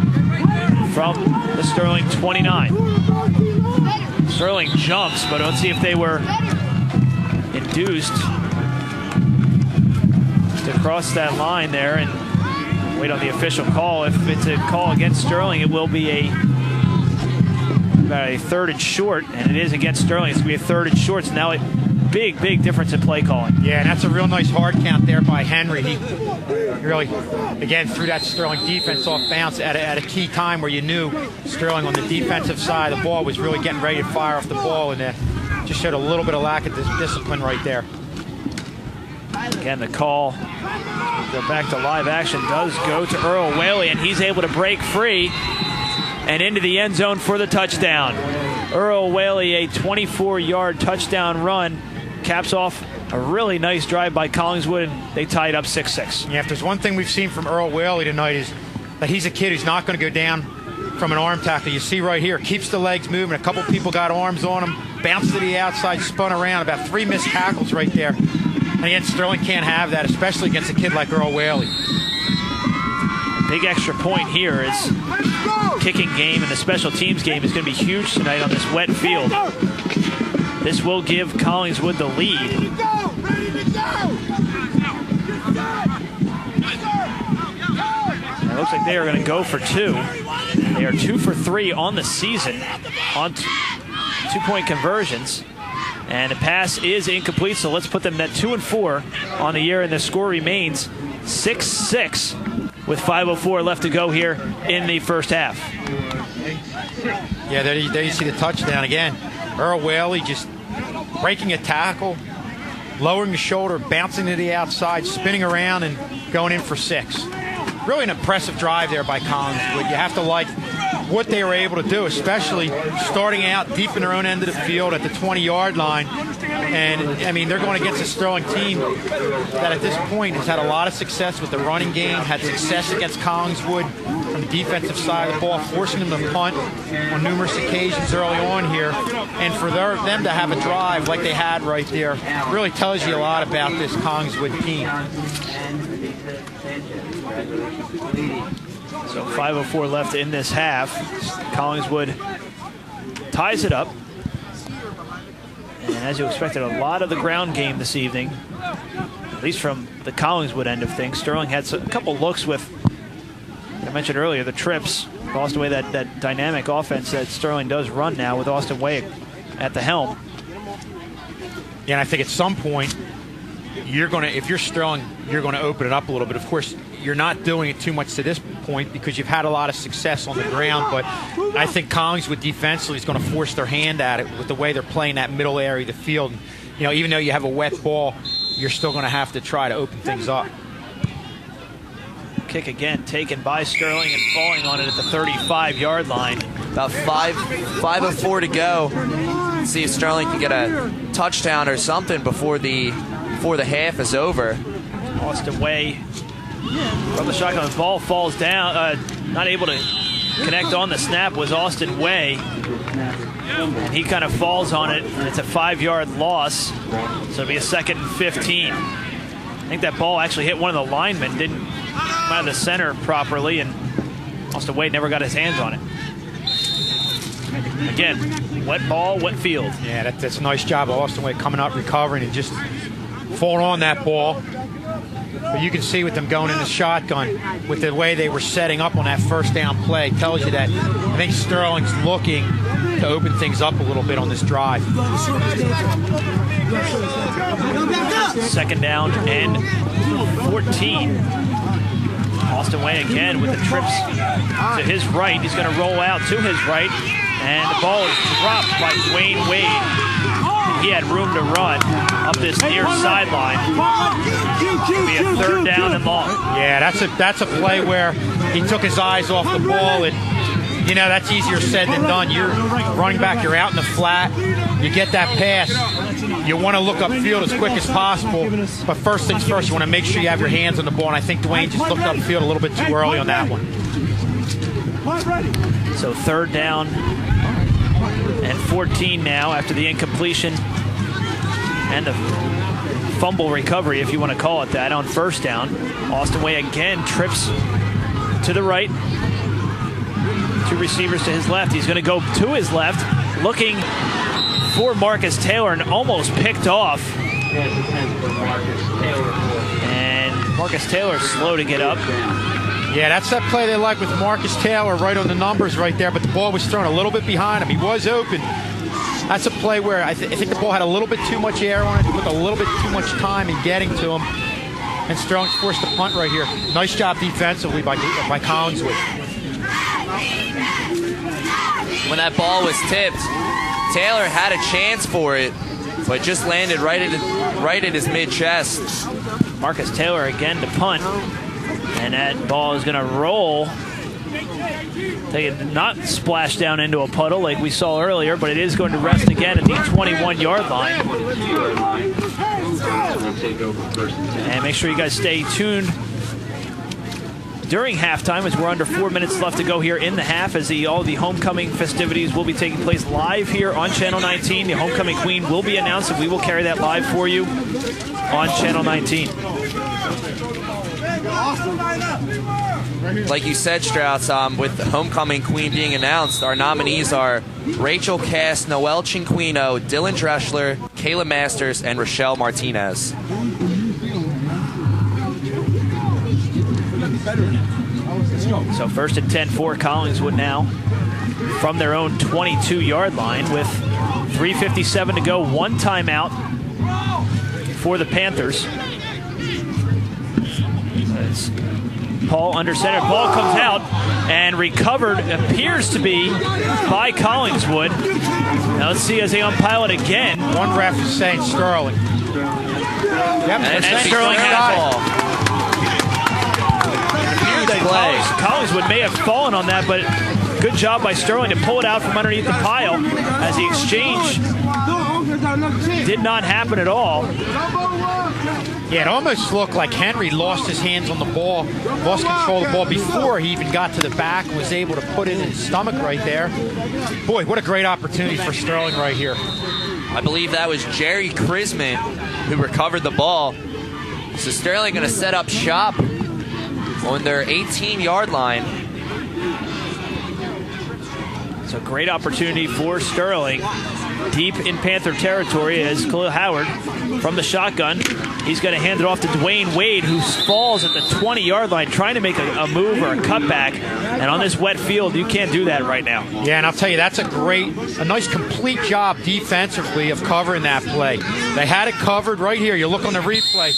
from the Sterling 29. Sterling jumps, but let's see if they were induced to cross that line there and wait on the official call. If it's a call against Sterling, it will be about a 3rd and short, and it is against Sterling. It's going to be a 3rd and short, so now a big difference in play calling. Yeah, and that's a real nice hard count there by Henry. He really, again, threw that Sterling defense off bounds at a key time where you knew Sterling on the defensive side of the ball was really getting ready to fire off the ball, and just showed a little bit of lack of discipline right there. Again, the call, go back to live action, does go to Earl Whaley, and he's able to break free and into the end zone for the touchdown. Earl Whaley, a 24-yard touchdown run, caps off a really nice drive by Collingswood, and they tied up 6-6. Yeah, if there's one thing we've seen from Earl Whaley tonight is that he's a kid who's not going to go down from an arm tackle. You see right here, keeps the legs moving. A couple people got arms on him, bounced to the outside, spun around. About 3 missed tackles right there. And again, Sterling can't have that, especially against a kid like Earl Whaley. Big extra point here is kicking game, and the special teams game is going to be huge tonight on this wet field. This will give Collingswood the lead. It looks like they are going to go for 2. They are 2 for 3 on the season on 2-point conversions. And the pass is incomplete, so let's put them at 2 and 4 on the year, and the score remains 6-6 with 5:04 left to go here in the first half. Yeah, there you see the touchdown again. Earl Whaley just breaking a tackle, lowering the shoulder, bouncing to the outside, spinning around, and going in for 6. Really an impressive drive there by Collingswood. You have to like what they were able to do, especially starting out deep in their own end of the field at the 20-yard line. And, I mean, they're going against a Sterling team that at this point has had a lot of success with the running game, had success against Collingswood on the defensive side of the ball, forcing them to punt on numerous occasions early on here. And for them to have a drive like they had right there really tells you a lot about this Collingswood team. So 5:04 left in this half. Collingswood ties it up. And as you expected, a lot of the ground game this evening, at least from the Collingswood end of things. Sterling had a couple looks with, I mentioned earlier, the trips. Lost away that dynamic offense that Sterling does run now with Austin Way at the helm. Yeah, and I think at some point, if you're Sterling, you're going to open it up a little bit. Of course, you're not doing it too much to this point because you've had a lot of success on the ground, but I think Collingswood defensively is going to force their hand at it with the way they're playing that middle area of the field. You know, even though you have a wet ball, you're still going to have to try to open things up. Kick again taken by Sterling and falling on it at the 35-yard line. About 5:04 to go. See if Sterling can get a touchdown or something before the half is over. Austin Way from the shotgun. The ball falls down. Not able to connect on the snap was Austin Way. And he kind of falls on it, and it's a 5-yard loss. So it'll be a 2nd and 15. I think that ball actually hit one of the linemen, didn't come out of the center properly, and Austin Way never got his hands on it. Again, wet ball, wet field. Yeah, that's a nice job of Austin Way coming up, recovering, and just falling on that ball. But you can see with them going in the shotgun, with the way they were setting up on that first down play, tells you that I think Sterling's looking to open things up a little bit on this drive. 2nd down and 14. Austin Way again with the trips to his right. He's going to roll out to his right, and the ball is dropped by Dwayne Wade. He had room to run up this near sideline. It'll be a 3rd down and long. Yeah, that's a play where he took his eyes off the ball, and you know that's easier said than done. You're running back, you're out in the flat, you get that pass, you want to look upfield as quick as possible, but first things first, you want to make sure you have your hands on the ball, and I think Dwayne just looked upfield a little bit too early on that one. So 3rd down and 14 now after the incompletion and the fumble recovery, if you want to call it that, on 1st down. Austin Way again trips to the right. 2 receivers to his left. He's going to go to his left, looking for Marcus Taylor, and almost picked off. And Marcus Taylor slow to get up. Yeah, that's that play they like with Marcus Taylor right on the numbers right there, but the ball was thrown a little bit behind him. He was open. That's a play where I think the ball had a little bit too much air on it, took a little bit too much time in getting to him, and Sterling's forced to punt right here. Nice job defensively by Collingswood. When that ball was tipped, Taylor had a chance for it, but just landed right at his mid-chest. Marcus Taylor again to punt. And that ball is going to roll. Not splash down into a puddle like we saw earlier, but it is going to rest again at the 21-yard line. And make sure you guys stay tuned during halftime, as we're under 4 minutes left to go here in the half, as all the homecoming festivities will be taking place live here on Channel 19. The homecoming queen will be announced, and we will carry that live for you on Channel 19. Like you said, Strauss, with the homecoming queen being announced, our nominees are Rachel Cass, Noelle Cinquino, Dylan Dreschler, Kayla Masters, and Rochelle Martinez. So 1st and 10 for Collingswood now from their own 22-yard line with 3:57 to go. 1 timeout for the Panthers. Paul under center. Ball comes out and recovered, appears to be by Collingswood. Now let's see as they umpile it again. One ref is saying Sterling. Yep, And Sterling has it. Collingswood may have fallen on that, but good job by Sterling to pull it out from underneath the pile as the exchange did not happen at all. Yeah, it almost looked like Henry lost his hands on the ball, lost control of the ball before he even got to the back and was able to put it in his stomach right there. Boy, what a great opportunity for Sterling right here. I believe that was Jerry Chrisman who recovered the ball. So Sterling going to set up shop on their 18-yard line. So great opportunity for Sterling deep in Panther territory as Khalil Howard from the shotgun. He's going to hand it off to Dwayne Wade, who falls at the 20-yard line trying to make a move or a cutback. And on this wet field, you can't do that right now. Yeah, and I'll tell you, that's a nice complete job defensively of covering that play. They had it covered right here. You look on the replay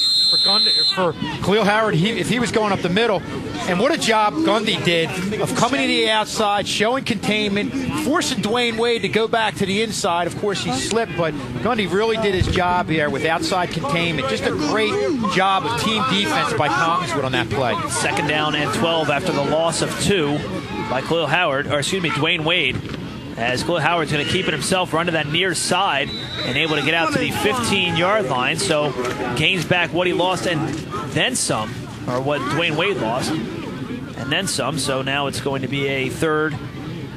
for Khalil Howard, if he was going up the middle. And what a job Gundy did of coming to the outside, showing containment, forcing Dwayne Wade to go back to the inside. Of course, he slipped, but Gundy really did his job there with outside containment. Just a great job of team defense by Collingswood on that play. 2nd down and 12 after the loss of 2 by Dwayne Wade. As Khalil Howard's going to keep it himself, run to that near side, and able to get out to the 15-yard line. So gains back what he lost and then some, or what Dwayne Wade lost, and then some. So now it's going to be a 3rd,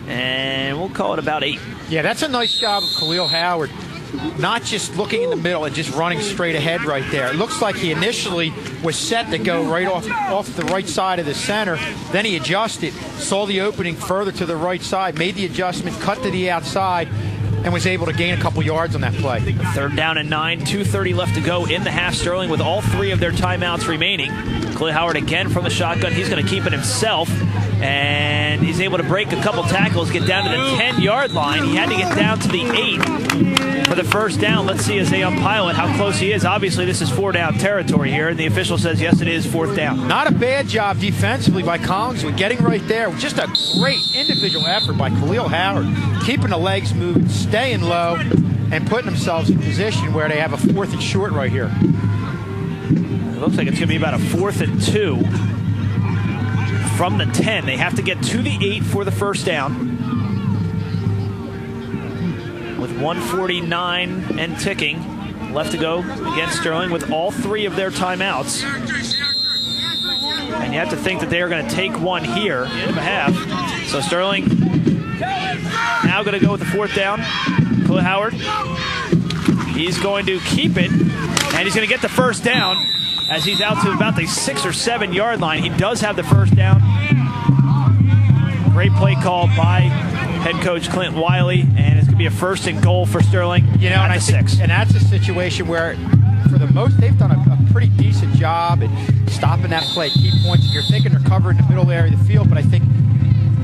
and we'll call it about 8. Yeah, that's a nice job of Khalil Howard. Not just looking in the middle and just running straight ahead right there. It looks like he initially was set to go right off the right side of the center. Then he adjusted, saw the opening further to the right side, made the adjustment, cut to the outside, and was able to gain a couple yards on that play. 3rd down and 9, 2:30 left to go in the half. Sterling with all 3 of their timeouts remaining. Khalil Howard again from the shotgun. He's going to keep it himself, and he's able to break a couple tackles, get down to the 10-yard line. He had to get down to the 8 for the 1st down. Let's see as they umpile it how close he is. Obviously, this is 4-down territory here, and the official says, yes, it is 4th down. Not a bad job defensively by Collingswood, getting right there. Just a great individual effort by Khalil Howard, keeping the legs moving, staying low, and putting themselves in position where they have a 4th and short right here. It looks like it's going to be about a 4th and 2 from the 10. They have to get to the 8 for the 1st down. With 1:49 and ticking left to go against Sterling with all 3 of their timeouts. And you have to think that they are going to take one here in the half. So Sterling now going to go with the 4th down. Khalil Howard. He's going to keep it, and he's going to get the 1st down as he's out to about the 6 or 7 yard line. He does have the 1st down. Great play call by head coach Clint Wiley, and it's going to be a 1st and goal for Sterling. And 6. And that's a situation where, for the most, they've done a pretty decent job at stopping that play, key points. You're thinking they're covering the middle area of the field, but I think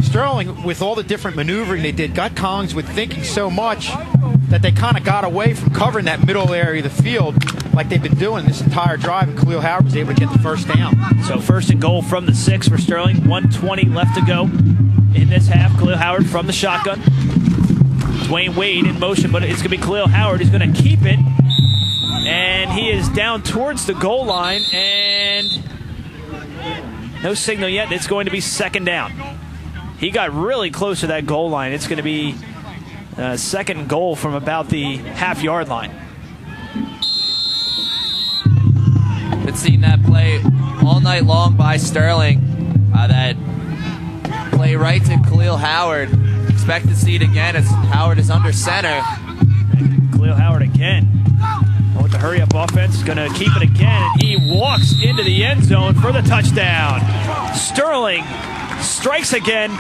Sterling, with all the different maneuvering they did, got Collingswood thinking so much that they kind of got away from covering that middle area of the field like they've been doing this entire drive, and Khalil Howard was able to get the 1st down. So 1st and goal from the 6 for Sterling. 1:20 left to go in this half. Khalil Howard from the shotgun. Dwayne Wade in motion, but it's going to be Khalil Howard who's going to keep it. And he is down towards the goal line, and no signal yet. It's going to be 2nd down. He got really close to that goal line. It's going to be 2nd goal from about the half-yard line. Been seeing that play all night long by Sterling. That play right to Khalil Howard. Expect to see it again as Howard is under center. And Khalil Howard again with the hurry-up offense. Going to keep it again, and he walks into the end zone for the touchdown. Sterling strikes again.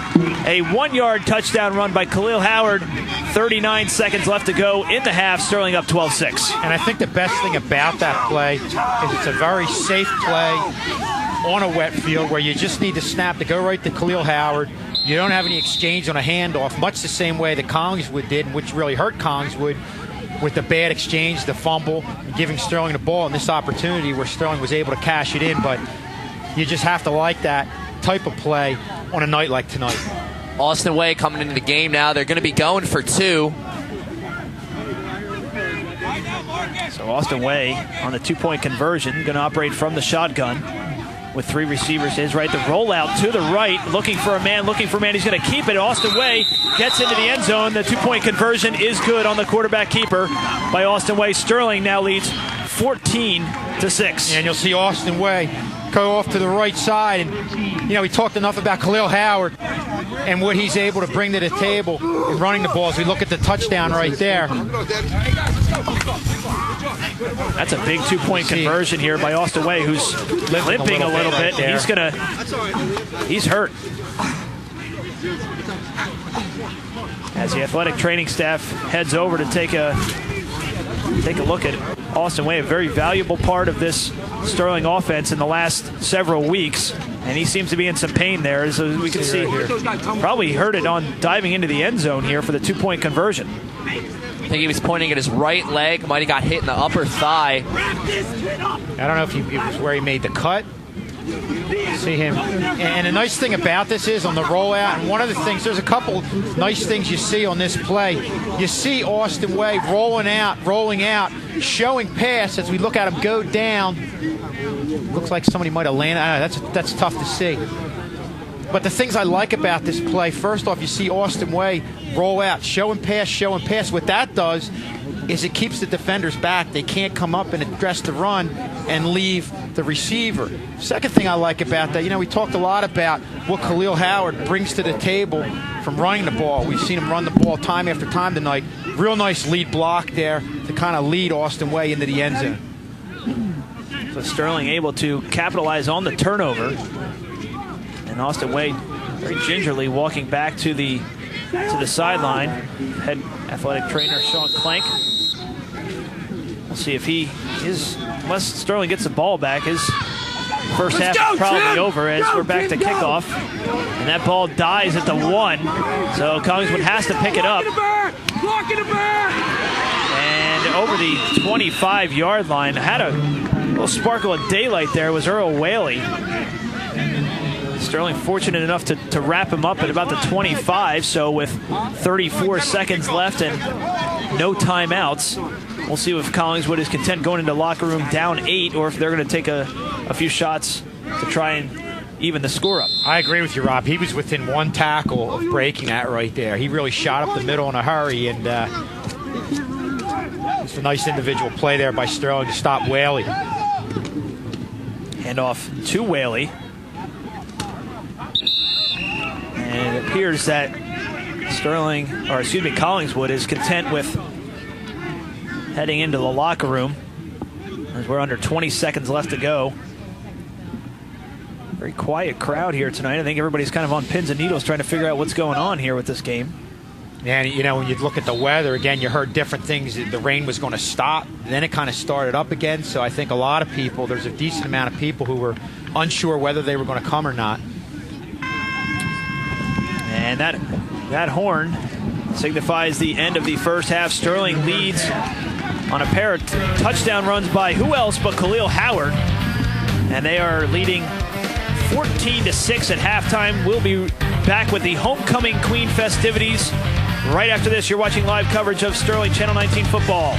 A 1-yard touchdown run by Khalil Howard. 39 seconds left to go in the half. Sterling up 12-6. And I think the best thing about that play is it's a very safe play on a wet field where you just need to snap to go right to Khalil Howard. You don't have any exchange on a handoff, much the same way that Collingswood did, which really hurt Collingswood with the bad exchange, the fumble, and giving Sterling the ball in this opportunity where Sterling was able to cash it in. But you just have to like that type of play on a night like tonight. Austin Way coming into the game now. They're going to be going for 2. So Austin Way on the 2-point conversion, going to operate from the shotgun with 3 receivers to his right. The rollout to the right, looking for a man. He's going to keep it. Austin Way gets into the end zone. The 2-point conversion is good on the quarterback keeper by Austin Way. Sterling now leads 14-6. And you'll see Austin Way go off to the right side. And, we talked enough about Khalil Howard and what he's able to bring to the table in running the ball as we look at the touchdown right there. That's a big 2-point conversion here by Austin Way, who's limping a little bit. He's hurt. As the athletic training staff heads over to take a look at Austin Way, a very valuable part of this Sterling offense in the last several weeks, and he seems to be in some pain there, as we can see here. Probably hurt it on diving into the end zone here for the 2-point conversion. I think he was pointing at his right leg, might have got hit in the upper thigh. I don't know if it was where he made the cut. See him. And the nice thing about this is on the rollout, and one of the things, there's a couple nice things you see on this play. You see Austin Way rolling out, showing pass as we look at him go down. Looks like somebody might have landed. That's tough to see. But the things I like about this play, first off, you see Austin Way roll out, showing pass. What that does is it keeps the defenders back. They can't come up and address the run and leave the receiver. Second thing I like about that, we talked a lot about what Khalil Howard brings to the table from running the ball. We've seen him run the ball time after time tonight. Real nice lead block there to kind of lead Austin Way into the end zone. So Sterling able to capitalize on the turnover. And Austin Way very gingerly walking back to the sideline. Head athletic trainer Sean Clank. We'll see if he is, unless Sterling gets the ball back, his first half is probably over as we're back to kickoff. And that ball dies at the 1. So Collingswood has to pick it up. And over the 25-yard line, had a little sparkle of daylight there, was Earl Whaley. Sterling fortunate enough to wrap him up at about the 25, so with 34 seconds left and no timeouts, we'll see if Collingswood is content going into locker room down 8 or if they're going to take a few shots to try and even the score up. I agree with you, Rob. He was within 1 tackle of breaking that right there. He really shot up the middle in a hurry, and it's a nice individual play there by Sterling to stop Whaley. Handoff to Whaley. And it appears that Collingswood is content with heading into the locker room as we're under 20 seconds left to go. Very quiet crowd here tonight. I think everybody's kind of on pins and needles trying to figure out what's going on here with this game. And, when you look at the weather, again, you heard different things. The rain was going to stop, then it kind of started up again. So I think a lot of people, there's a decent amount of people who were unsure whether they were going to come or not. And that horn signifies the end of the first half. Sterling leads on a pair of touchdown runs by who else but Khalil Howard. And they are leading 14-6 at halftime. We'll be back with the Homecoming Queen festivities right after this. You're watching live coverage of Sterling Channel 19 football.